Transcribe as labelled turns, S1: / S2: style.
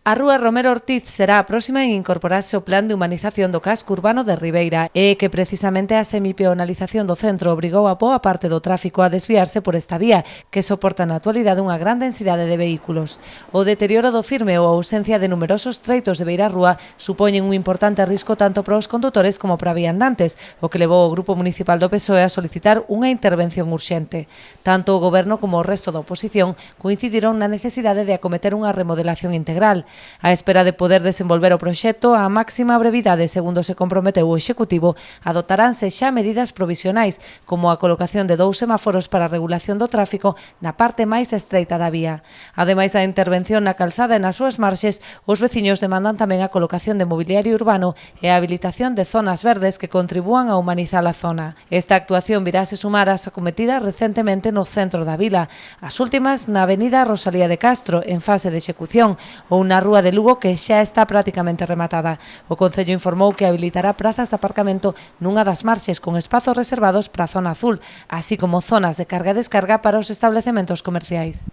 S1: A Rúa Romero Ortiz será a próxima en incorporarse ao plan de humanización do casco urbano de Ribeira e que precisamente a semipeonalización do centro obrigou a boa parte do tráfico a desviarse por esta vía, que soporta na actualidade unha gran densidade de vehículos. O deterioro do firme ou a ausencia de numerosos treitos de beirarrúa supoñen un importante risco tanto para os condutores como para viandantes, o que levou o Grupo Municipal do PSOE a solicitar unha intervención urxente. Tanto o Goberno como o resto da oposición coincidiron na necesidade de acometer unha remodelación integral. A espera de poder desenvolver o proxecto á máxima brevidade, segundo se comprometeu o Executivo, adotaránse xa medidas provisionais, como a colocación de 2 semáforos para a regulación do tráfico na parte máis estreita da vía. Ademais da intervención na calzada e nas súas marxes, os veciños demandan tamén a colocación de mobiliario urbano e a habilitación de zonas verdes que contribúan a humanizar a zona. Esta actuación virase sumar ás acometidas recentemente no centro da vila, as últimas na avenida Rosalía de Castro, en fase de execución, ou na Rúa de Lugo, que xa está prácticamente rematada. O Concello informou que habilitará prazas de aparcamento nunha das marxes con espazos reservados para a zona azul, así como zonas de carga e descarga para os establecementos comerciais.